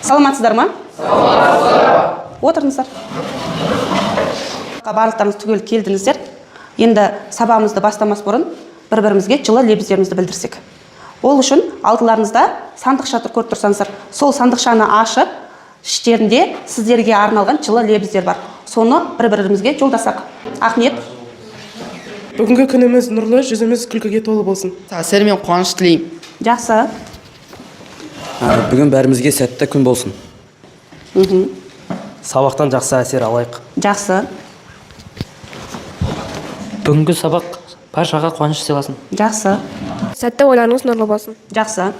Саламатсыздар ма? Отырыңыздар. Барлықтарыңыз түгел келдіңіздер. Енді сабағымызды бастамас бұрын бір-бірімізге жылы лебіздерімізді білдірсек. Ол үшін алдыларыңызда сандықша көріп тұрсаңыздар, сол сандықшаны ашып, іштерінде сіздерге арналған жылы лебіздер бар. Соны бір-бірімізге жолдасақ. Ахмет. Бүгінгі күніміз нұрлы, жүзіміз күлкіге толы болсын. Әсер мен қуаныш тілеймін. Жақсы. Бүгін бәрімізге сәтті күн болсын. Сабақтан жақсы әсер алайық. Жақсы. Бүгінгі сабақ баршаға қуаныш сыйласын. Жақсы. Сәтті ойларыңыз нұрлы болсын. Жақсы.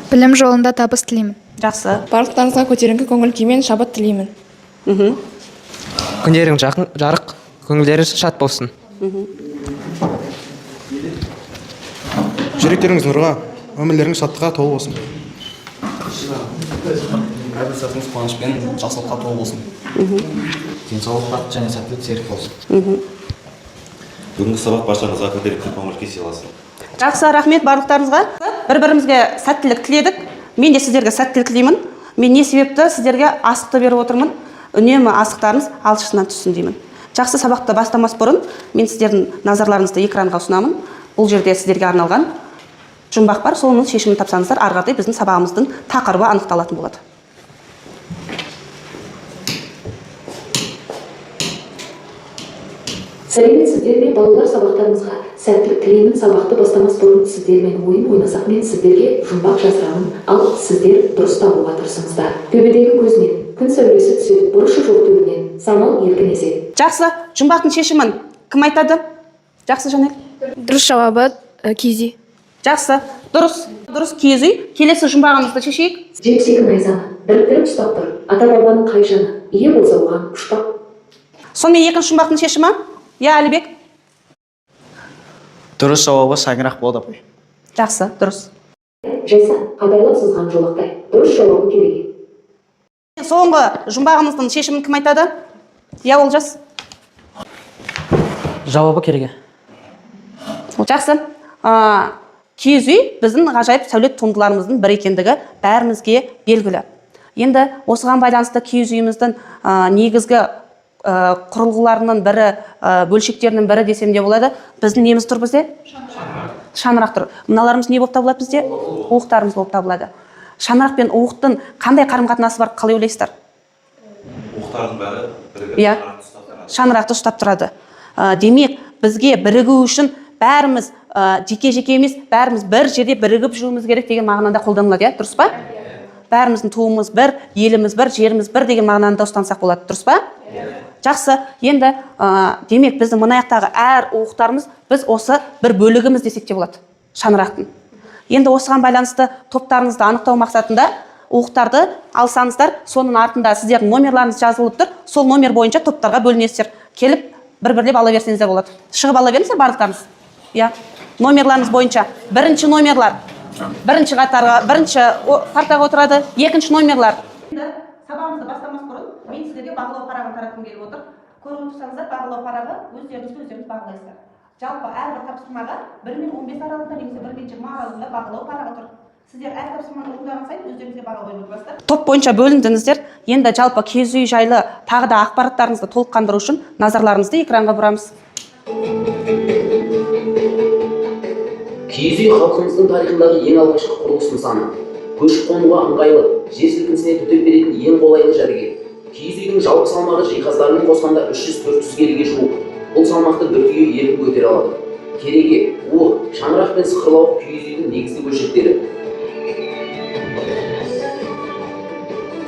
Білім жолында табыс тілеймін. Жақсы. Барлықтарыңызға көтеріңкі көңіл күймен шабыт тілеймін. Күндерің жарық, көңілдеріңіз шат болсын. Жүректеріңіз нұрға, өмірлеріңіз шаттыққа толы болсын. Әрбір сәтіңіз қуанышпен жақсылыққа толы болсын. Денсаулық және сәттілік серік болсын. Бүгінгі сабақ баршаңызға көтеріңкі көңіл күй сыйласын. Жақсы, рахмет барлықтарыңызға. Бір-бірімізге сәттілік тіледік. Мен де сіздерге сәттілік тілеймін. Мен не себепті сіздерге асықты беріп отырмын? Үнемі асықтарыңыз алшысынан түссін деймін. Жақсы, сабақты бастамас бұрын мен сіздердің назарларыңызды экранға ұсынамын. Бұл жерде сіздерге арналған жұмбақ бар. Соның шешімін тапсаңыздар, ары қаратай біздің сабағымыздың тақырыбы анықталатын болады. Сәлеметсіздер ме балалар, сабақтарыңызға сәттілік тілеймін. Сабақты бастамас бұрын сіздермен ойын ойнасақ, мен сіздерге жұмбақ жазырамын, ал сіздер дұрыс табуға тырысыңыздар. Төбедегі көзінен күн сәулесі түседі, бұрышы жоқ төбінен самал еркін еседі. Жақсы, жұмбақтың шешімін кім айтады? Жақсы, Жанел. Дұрыс жауабы Кизи. Жақсы, дұрыс Кизи. Келесі жұмбағымызды шешейік. Жексегі найзаны біріктіріп ұстап тұр, ата-бабаның қай жаны ие болса оған пұшпақ. Сонымен екінші жұмбақтың шешімі? Әлібек. Дұрыс жауабы шаңырақ болды апай. Жақсы, дұрыс. Жайсан, қадайлап сызған жолақтай. Дұрыс жауабы кереге. Соңғы жұмбағымыздың шешімін кім айтады? Олжас. Жауабы кереге. Жақсы. Киіз үй біздің ғажайып сәулет туындыларымыздың бір екендігі бәрімізге белгілі. Енді осыған байланысты киіз үйіміздің негізгі құрылғыларының бірі, бөлшектерінің бірі десем де болады. Біздің неміз тұр бізде? Шаңырақ тұр. Мыналарымыз не болып табылады бізде? Уықтарымыз болып табылады. Шаңырақ пен уықтың қандай қарым-қатынасы бар, қалай ойлайсыздар? Уықтардың бәрі бірігіп шаңырақты ұстап тұрады. Демек, бізге бірігу үшін бәріміз жеке-жеке емес, бәріміз бір жерде бірігіп жүруіміз керек деген мағынада қолданылады, дұрыс па? Бәріміздің туымыз бір, еліміз бір, жеріміз бір деген мағынада ұстансақ болады, дұрыс па? Жақсы, енді демек біздің мынаяқтағы әр уықтарымыз біз осы бір бөлігіміз десек те болады, шаңырақтың. Енді осыған байланысты топтарыңызды анықтау мақсатында уықтарды алсаңыздар, соның артында сіздердің номерларыңыз жазылып тұр, сол номер бойынша топтарға бөлінесіздер. Келіп бір-бірлеп ала берсеңіздер болады. Шығып ала беріңіздер барлықтарыңыз. Номерларыңыз бойынша бірінші номерлар бірінші қатарға, бірінші партаға отырады, екінші номерлар. Сабағымызды бастамас бұрын мен сіздерге бағалау парағын таратқым келіп отыр. Көріп отырсаңыздар, бағалау парағы өздеріңіз бағалайсыздар. Жалпы әрбір тапсырмаға 1 мен 15 аралығында немесе 1 мен 20 аралығында бағалау парағы тұр. Сіздер әр тапсырманы орындаған сайын өздеріңізге баға қойып отырасыздар. Топ бойынша бөліндіңіздер. Енді жалпы киіз үй жайлы тағы да ақпараттарыңызды толыққандыру үшін назарларыңызды экранға бұрамыз. Киіз үй халқымыздың тарихындағы ең алғашқы құрылыс нысаны. Көшіп-қонуға ыңғайлы, жер сілкінісіне төтеп беретін ең қолайлы жәдігер. Киіз үйдің жалпы салмағы жиһаздарымен қосқанда 300-400 келіге жуық. Бұл салмақты бір түйе еркін көтере алады. Кереге, уық, шаңырақ пен сықырлауық киіз үйдің негізгі бөлшектері.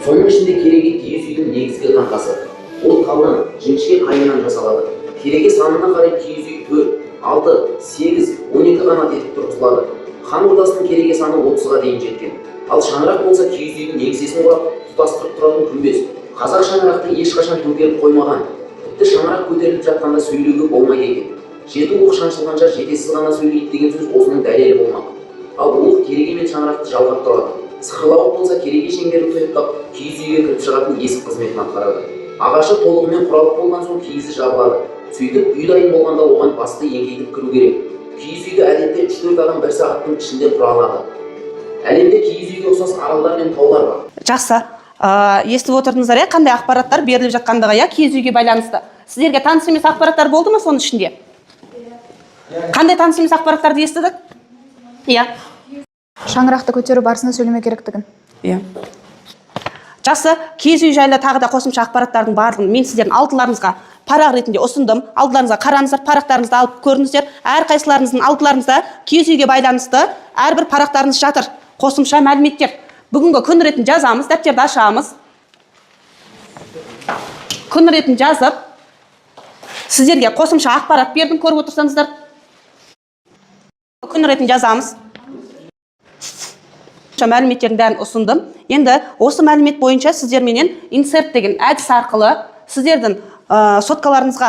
Соның ішінде кереге киіз үйдің негізгі қаңқасы. Ол қалың, жіңішке қайынан жасалады. Кереге санына қарай киіз үй 4, 6, 8, 12 қанат етіп тұрғызылады. Хан ордасының кереге саны 30-ға дейін жеткен. Ал шаңырақ болса киіз үйдің негізесін құрап, тұтастырып тұратын күмбез. Қазақ шаңырақты ешқашан төңкеріп қоймаған. Тіпті шаңырақ көтеріліп жатқанда сөйлеуге болмайды екен. Жеті уық шаншылғанша жетесіз ғана сөйлейді деген сөз осының дәлелі болмақ. Ал уық кереге мен шаңырақты жалғап тұрады. Сықырлауық болса кереге шеңберін тұйықтап, киіз үйге кіріп шығатын есік қызметін атқарады. Ағашы толығымен құралып болған соң киізі жабылады. Сөйтіп үй дайын болғанда оған басты еңкейтіп кіру керек. Киіз үйді әдетте 3-4 адам 1 сағаттың ішінде құра алады. Әлемде киіз үйге ұқсас аралдар мен таулар бар. Жақсы. Естіп отырдыңыздар, қандай ақпараттар беріліп жатқандығы, киіз үйге байланысты. Сіздерге таныс емес ақпараттар болды ма соның ішінде? Қандай таныс емес ақпараттарды естідік? Шаңырақты көтеру барысында сөйлеме керектігін. Жақсы, киіз үй жайлы тағы да қосымша ақпараттардың барлығын мен сіздердің алдыларыңызға парақ ретінде ұсындым. Алдыларыңызға қараңыздар, парақтарыңызды алып көріңіздер. Әрқайсыларыңыздың алдыларыңызда киіз үйге байланысты әрбір парақтарыңыз жатыр. Қосымша мәліметтер. Бүгінгі күн ретін жазамыз, дәптерді ашамыз. Күн ретін жазып, сіздерге қосымша ақпарат бердім, көріп отырсаңыздар. Күн ретін жазамыз. Мәліметтердің бәрін ұсындым. Енді осы мәлімет бойынша сіздерменен инсерт деген әдіс арқылы сіздердің соткаларыңызға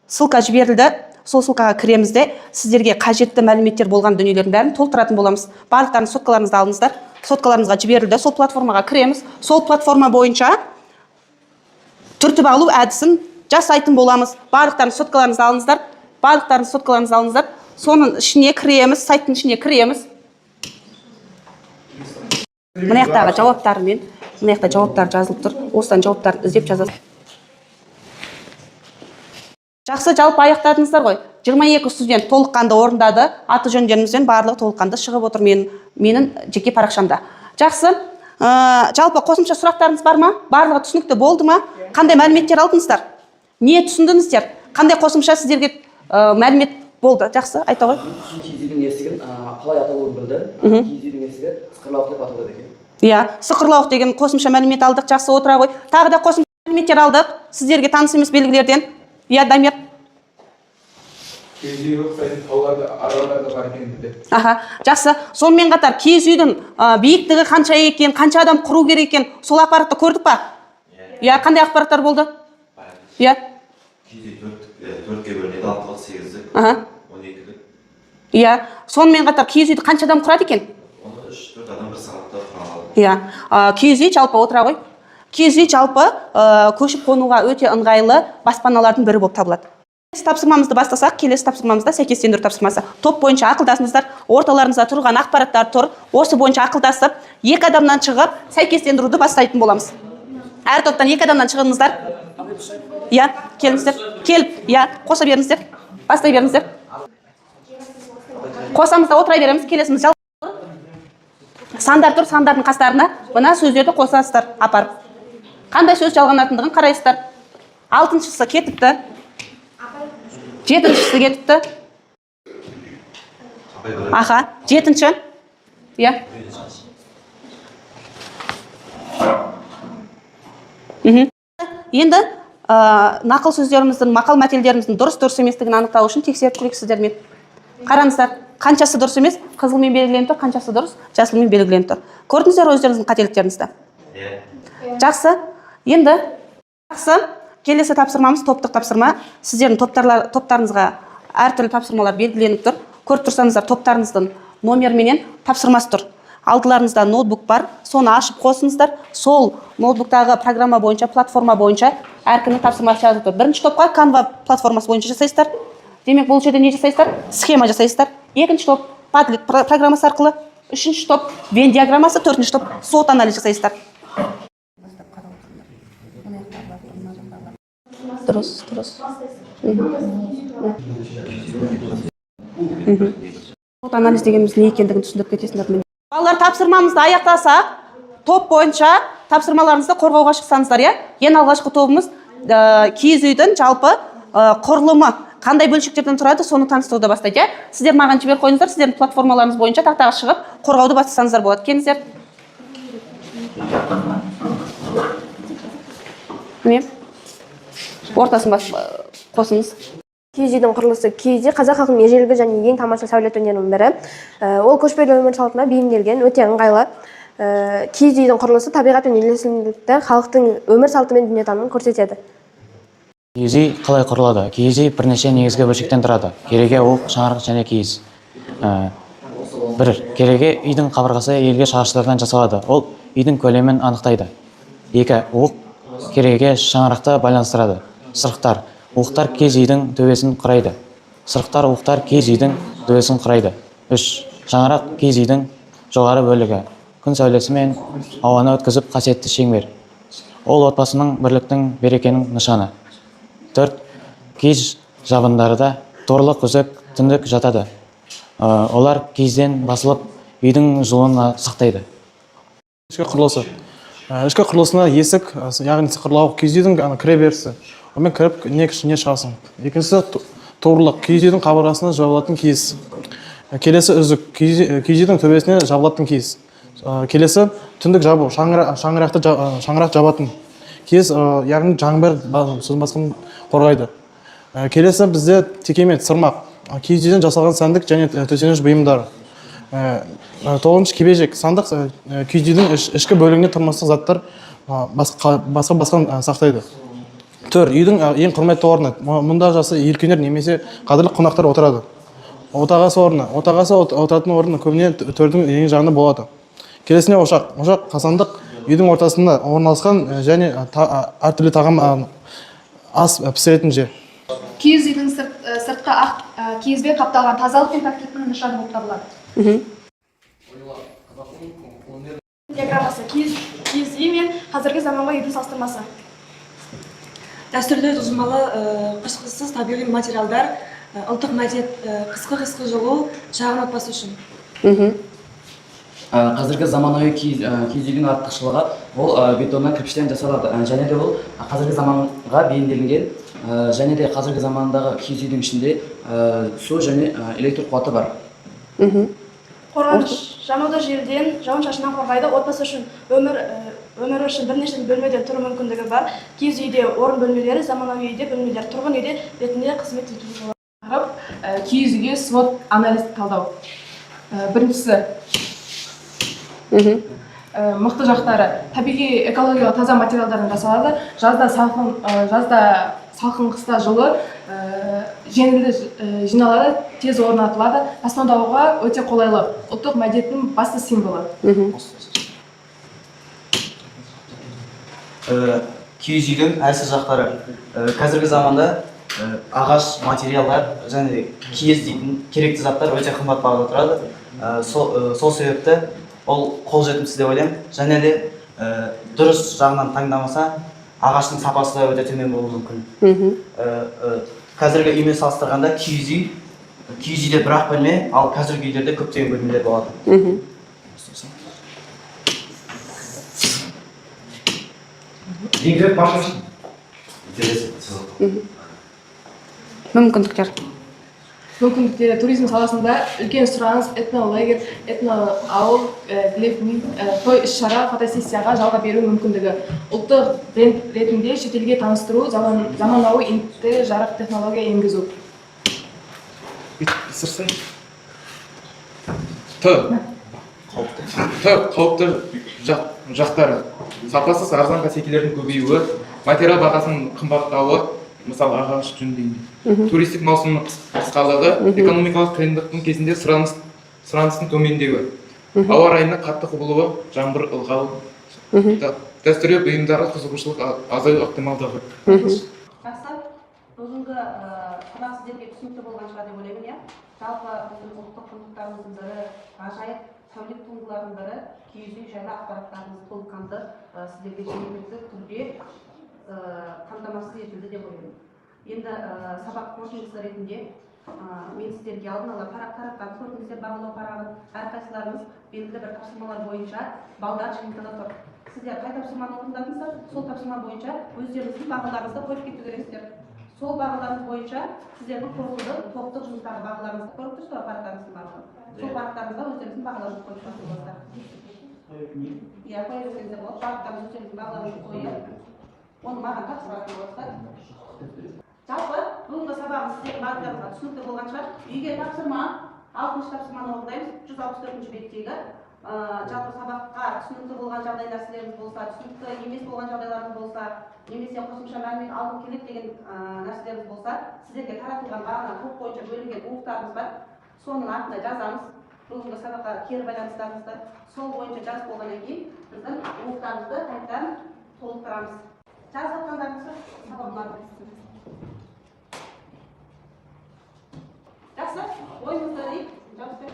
ссылка жіберілді. Сол ссылкаға кіреміз де сіздерге қажетті мәліметтер болған дүниелердің бәрін толтыратын боламыз. Барлықтарын соткаларыңызды алыңыздар. Соткаларыңызға жіберілді. Сол платформаға кіреміз. Сол платформа бойынша түртіп алу әдісін жасайтын боламыз. Барлықтарын соткаларыңызды алыңыздар. Барлықтарын соткаларыңызды алыңыздар. Соның ішіне кіреміз, сайттың ішіне кіреміз. Мына жақтағы жауаптармен, мына жақта жауаптар жазылып тұр. Осыдан жауаптарды іздеп жазасыз. Жақсы, жалпы аяқтадыңыздар ғой. 22 студент толыққанды орындады. Аты жөндеріңізден барлығы толыққанды шығып отыр менің жеке парақшамда. Жақсы. Жалпы қосымша сұрақтарыңыз бар ма? Барлығы түсінікті болды ма? Қандай мәліметтер алдыңыздар? Не түсіндіңіздер? Қандай қосымша сіздерге мәлімет болды? Жақсы, айта ғой. Киіз үйдің есігін қалай аталуын білді. Киіз үйдің есігі сықырлауық деп аталады екен. Сықырлауық деген қосымша мәлімет алдық. Жақсы, отыра ғой. Тағы да қосымша мәліметтер алдық. Сіздерге таныс емес белгілерден. Дамир. Киіз үй ұқсайтын тауларды, араларды бар екен деді. Жақсы. Сонымен қатар киіз үйдің биіктігі қанша екен, қанша адам құру керек екен, сол ақпаратты көрдік па? Қандай ақпараттар болды? Киіз үй 4-ке бөлінеді, 6-8-дік, 12-дік. Сонымен қатар киіз үйді қанша адам құрады екен? Оны 3-4 адам бір сағатта құра алады. Киіз үй жалпы отыра ғой. Киіз үй жалпы көшіп қонуға өте ыңғайлы баспаналардың бірі болып табылады. Тапсырмамызды бастасақ, келесі тапсырмамызда сәйкестендіру тапсырмасы. Топ бойынша ақылдасыңыздар, орталарыңызда тұрған ақпараттар тұр. Осы бойынша ақылдасып, 2 адамнан шығып, сәйкестендіруді бастайтын боламыз. Әр топтан 2 адамнан шығыңыздар. Келіңіздер. Келіп, қоса беріңіздер. Бастай беріңіздер. Қосамызда отыра береміз, келесіміз жалпы. Сандар тұр, сандардың қастарына мына сөздерді қосасыздар, апарып. Қандай сөз жалғанатындығын қарайсыздар. 6-шысы кетіпті. 7-шісі кетіпті. 7-ші. Енді нақыл сөздеріміздің, мақал мәтелдеріміздің дұрыс еместігін анықтау үшін тексеріп көрейік сіздермен. Қараңыздар, қаншасы дұрыс емес, қызылмен белгіленіп тұр, қаншасы дұрыс, жасылмен белгіленіп тұр. Көрдіңіздер өздеріңіздің қателіктеріңізді? Жақсы. Енді келесі тапсырмамыз топтық тапсырма. Сіздердің топтарыңызға әртүрлі тапсырмалар белгіленіп тұр. Көріп тұрсаңыздар, топтарыңыздың номерменен тапсырмасы тұр. Алдыларыңызда ноутбук бар, соны ашып қосыңыздар. Сол ноутбуктағы программа бойынша, платформа бойынша әркімнің тапсырмасы жазылып тұр. Бірінші топқа Canva платформасы бойынша жасайсыздар. Демек, бұл жерде не жасайсыздар? Схема жасайсыздар. Екінші топ Padlet программасы арқылы, үшінші топ Venn диаграммасы, төртінші топ SWOT анализ жасайсыздар. Дұрыс. SWOT анализ дегеніміз не екендігін түсіндіріп кетесіңдер. Балалар, тапсырмамызды аяқтасақ, топ бойынша тапсырмаларыңызды қорғауға шықсаңыздар, ең алғашқы тобымыз киіз үйдің жалпы құрылымы қандай бөлшектерден тұрады, соны таныстыруды бастайды. Сіздер маған жіберіп қойыңыздар, сіздердің платформаларыңыз бойынша тақтаға шығып, қорғауды бастасаңыздар болады. Келіңіздер. Ортасын қосыңыз. Киіз үйдің құрылысы. Киіз үй қазақ халқының ежелгі және ең тамаша сәулет өнерінің бірі. Ол көшпелі өмір салтына бейімделген, өте ыңғайлы. Киіз үйдің құрылысы табиғат пен үйлесімділікті халықтың өмір салты мен дүниетанымын көрсетеді. Киіз үй қалай құрылады? Киіз үй бірнеше негізгі бөлшектен тұрады. Кереге, оқ, шаңырақ және киіз. Бір, кереге үйдің қабырғасы елге шағыштардан жасалады. Ол үйдің көлемін анықтайды. 2, оқ, кереге, шаңырақты байланыстырады. Сырықтар. Оқтар киіз үйдің төбесін құрайды. Сырықтар, оқтар киіз үйдің төбесін құрайды. 3. Шаңырақ киіз үйдің жоғары бөлігі. күн сәулесі мен ауаны өткізіп қасиетті шеңбер. Ол отбасының бірліктің, берекенің нышаны. 4. Киіз жабындарда торлы күзек, түндік жатады. Олар киізден басылып, үйдің жылуын сақтайды. Ішкі құрылысы. Ішкі құрылысына есік, яғни сықырлау, киіз үйдің кіреберісі. Онымен кіріп, не шығасың. Екіншісі торлық, киіз үйдің қабырғасына жабылатын киіз. Келесі үзік, киіз үйдің төбесіне жабылатын киіз. Келесі түндік жабу, шаңырақ жабатын киіз, яғни жаңбыр басқын қорғайды. Келесі бізде текемет, сырмақ, киіз үйден жасалған сәндік және төсеніш бұйымдары. 9. Кебежек, сандық киіз үйдің ішкі бөлігіне тұрмыстық заттар басқан сақтайды. 4. Үйдің ең құрметті орны, мұнда жасы елкенер немесе қадірлі қонақтар отырады. Отағасы орны, отағасы отыратын орны көбіне төрдің ең жағында болады. Келесіне ошақ, қазандық үйдің ортасында орналасқан және әртүрлі тағам ас пісіретін жер. Киіз үйдің сыртқы ақ киізбен қапталған тазалық пен пәктіліктің нышаны болып табылады. Диаграммасы киіз үй мен қазіргі заманғы үйдің салыстырмасы. Дәстүрлі жылжымалы қышқылсыз табиғи материалдар, ұлттық мәдениет, қысқы жылу шағын отбасы үшін. Қазіргі заманауи киіз үйдің артықшылығы ол бетоннан кірпіштен жасалады, және де ол қазіргі заманға бейімделінген, және де қазіргі замандағы киіз үйдің ішінде су және электр қуаты бар. Қорғаныш, жануды желден, жауын шашыннан қорғайды. Отбасы үшін өмірі үшін бірнеше бөлмеден тұру мүмкіндігі бар. Киіз үйде орын бөлмелері, заманауи үйде бөлмелер, тұрғын үйде ретінде қызмет етуге болады. Киіз үйге свод анализ талдау. Біріншісі мықты жақтары табиғи экологиялық таза материалдардан жасалады. Жазда салқын, қыста жылы, жеңілді жиналады, тез орнатылады. Тасымалдауға өте қолайлы. Ұлттық мәдениеттің басты символы. Киіз үйдің әлсіз жақтары. Қазіргі заманда ағаш материалдар және киіз дейтін керекті заттар өте қымбат бағада тұрады. Сол себепті ол қолжетімсіз деп ойлаймын. Және де дұрыс жағынан таңдамаса, ағаштың сапасы да өте төмен болуы мүмкін. Қазіргі үймен салыстырғанда киіз үйде бір-ақ бөлме, ал қазіргі үйлерде көптеген бөлмелер болады. Игры Паша. Мүмкіндіктер. Мүмкіндіктері туризм саласында үлкен сұраныс, этнолагерь, этноауыл, той іс-шара, фотосессияға жалға беру мүмкіндігі. Ұлттық бренд ретінде шетелге таныстыру, заманауи интернет жарық технология енгізу. Қауіпті жақтары. Сапасыз арзан кәсекелердің көбеюі, материал бағасының қымбаттауы, мысалы ағаш жөндейді. Туристік маусымның қысқалығы, экономикалық қиындықтың кезінде сұраныстың төмендеуі. Ауа райының қатты құбылуы, жаңбыр ылғал. Дәстүрлі бұйымдарға қызығушылық азаю ықтималдығы. Жақсы, бүгінгі сабақ сіздерге түсінікті болған шығар деп ойлаймын, иә? Жалпы біздің ұлттық құндылықтарымыздың бірі, ғажайып сәулет туындылардың бірі, киіз үй жайлы ақпараттарымыз толыққанды сіздерге жеңілдікті түрде қамтамасыз етілді деп ойлаймын. Енді сабақ қорытындысы ретінде мен сіздерге алдын ала таратқан көрдіңіздер бағалау парағын, әрқайсыларыңыз белгілі бір тапсырмалар бойынша балдар жиынтығы тұр. Сіздер қай тапсырманы орындадыңыздар, сол тапсырма бойынша өздеріңіздің бағаларыңызды қойып кету керексіздер. Сол бағаларыңыз бойынша сіздердің құрылымды топтық жұмыстағы бағаларыңызды көріп тұрсыздар, парақтарыңыздың бағаларын. Сол парақтарыңызда өздеріңіздің бағаларыңызды қойып тұрсыздар. Иә, қоя берсеңіздер болады, парақтарыңыз өздеріңіздің бағаларыңызды қойып, оны маған тапсыратын боласыздар. Жалпы бүгінгі сабағымыз сіздердің барлықтарыңызға түсінікті болған шығар. Үйге тапсырма, 6-шы тапсырманы орындаймыз, 164-ші беттегі. Жалпы сабаққа түсінікті болған жағдай нәрселеріңіз болса, түсінікті емес болған жағдайларыңыз болса, немесе қосымша мәлімет алғым келеді деген нәрселеріңіз болса, сіздерге таратылған бағана топ бойынша бөлінген уықтарымыз бар. Соның артына жазамыз. Бүгінгі сабаққа кері байланыстарыңызды сол бойынша жазып болғаннан кейін біздің уықтарымызды қайтадан толықтырамыз. Жазып жатқандарыңызды сабағын жақсы, ойыңызды дейік, жазып бер.